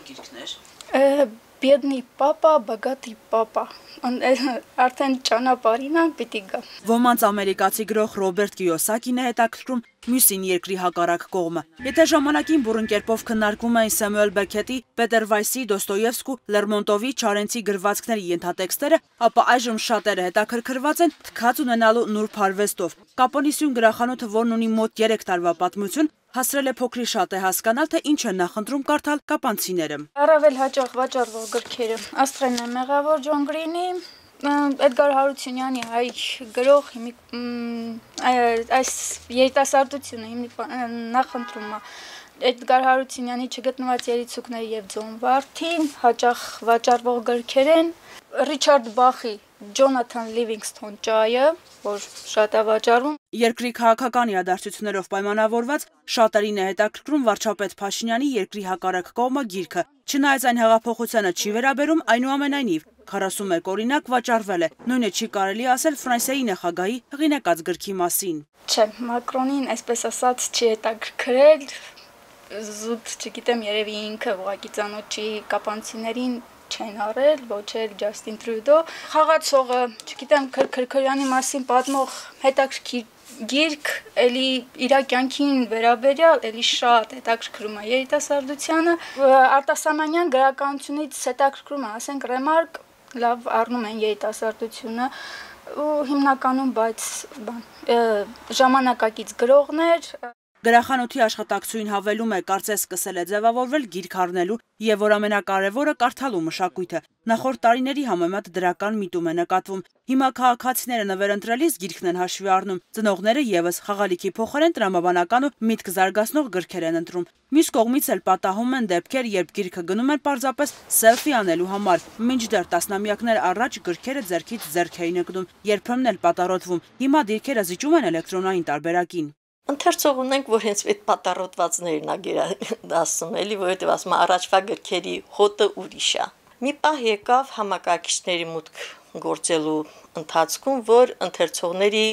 որ գիրքներ։ Бедный папа, богатый папа։ Արդեն ճանապարհին է պիտի գա։ Ոմանց ամերիկացի գրող Ռոբերտ Կիոսակին է հետաքրքրում մյուսին երկրի հակառակ կողմը։ Եթե ժամանակին բուրըն կերպով քննարկվում էին Սեմուել Բեքետի, Պետեր Վայսի, Դոստոևսկու, Լերմոնտովի, Չարենցի գրվածքների ենթատեքստերը, ապա այժմ շատերը հետաքրքրված են թքած ունենալու նուրբ արվեստով։ Կապոնիսյուն գրախանութը, որն ունի մոտ 3 տարվա պատմություն, հասրել է փոքրի շատ է հասկանալ, թե ինչ են նախընտրում կարդալ կապանցիները։ Առավել հաճախ վաճառվող գրքերը Աստրենն է մեղավոր Ջոն Գրինի, Էդգար Հարությունյանի հայ գրող այս երիտասարդությունը նախընտրում է Էդգար Հարությունյանի չգտնված երիցուկները եւ Ձոն Վարդին, հաճախ վաճառվող գրքեր են Ռիչարդ Բախի Ջոնաթան Լիվինգսթոն ճայը, որ շատ է վաճառվում։ Երկրի քաղաքական իրադարձություններով պայմանավորված շատերին է հետաքրքրում վարչապետ Փաշինյանի երկրի հակառակ կողմը գիրքը։ Չնայած այն հեղափոխությանը չի վերաբերում, այնուամենայնիվ 41 օրինակ վաճառվել է։ Նույնը չի կարելի ասել Ֆրանսիայի նախագահի հեղինակած գրքի մասին։ Չէ, Մակրոնին, այսպես ասած, չի հետաքրքրել, զուտ, չգիտեմ, երևի ինքը ուղղակի ծանոթ չի կապանցիներին չեն արել, ոչ էլ Ջաստին Տրյուդո։ Խաղացողը, չգիտեմ, Քրքրյանի մասին պատմող հետաքրքիր գիրք, էլի իր կյանքին վերաբերյալ, էլի շատ հետաքրքրում է երիտասարդությանը։ Արտասամանյան գրականությունից հետաքրքրում է, ասենք, Ռեմարկ, լավ առնում են երիտասարդությունը ու հիմնականում, բայց ժամանակակից գրողներ։ Գրախանութի աշխատակցուհին հավելում է, կարծես սկսել է ձևավորվել գիրք առնելու եւ որ ամենակարևորը կարդալու մշակույթը։ Նախորդ տարիների համեմատ դրական միտում է նկատվում։ Հիմա քաղաքացիները նվեր ընտրելիս գիրքն են հաշվի առնում։ Ծնողները եւս խաղալիքի փոխարեն տրամաբանական ու միտք զարգացնող գրքեր են ընտրում։ Մյուս կողմից էլ պատահում են դեպքեր, երբ գիրքը գնում են պարզապես սելֆի անելու համար։ Մինչդեռ տասնամյակներ առաջ գրքերը ձեռքից ձեռք էին ընկնում, երբեմն էլ պատառոտվում։ Հիմա դիրքերը զիջում են էլեկտրոնային տարբերակին։ Ընթերցող ունենք, որ հենց այդ պատառոտվածներն է ասում, էլի, որովհետև ասում առաջվա գրքերի հոտը ուրիշ է։ Մի պահ եկավ համակարգիչների մուտք գործելու ընթացքում, որ ընթերցողների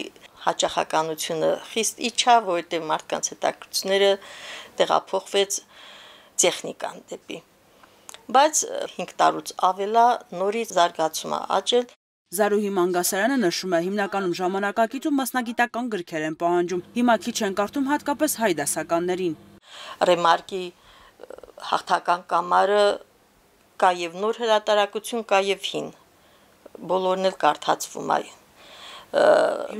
հաճախականությունը խիստ իջավ, որովհետև մարդկանց հետաքրքրությունները տեղափոխվեց տեխնիկան դեպի։ Բայց 5 տարուց ավելա նորից զարգացումը աճել։ Զարուհի Մանգասարյանը նշում է, հիմնականում ժամանակակից ու մասնագիտական գրքեր են պահանջում։ Հիմա քիչ են կարդում հատկապես հայ դասականներին։ Ռեմարկի հաղթական կամարը կա եւ նոր հրատարակություն, կա եւ հին։ Բոլորն էլ կարդացվում է։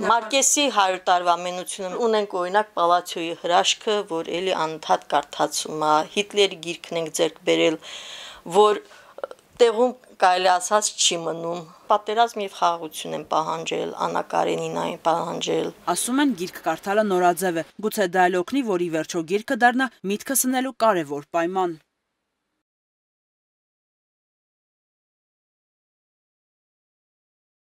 Մարկեսի 100 տարվա ամենությունը ունենք օրինակ Պալացիոյի հրաշքը, որ էլի անընդհատ կարդացում է, Հիտլերի գիրքն ենք ձեռք բերել, որ տեղում կարելի ասած չի մնում։ Պատերազմ եւ խաղաղություն են պահանջել, Աննա Կարենինային պահանջել։ Ասում են գիրք կարդալը նորաձև է, գուցե դա էլ օգնի, որ ի վերջո գիրքը դառնա միտքը սնելու կարևոր պայման։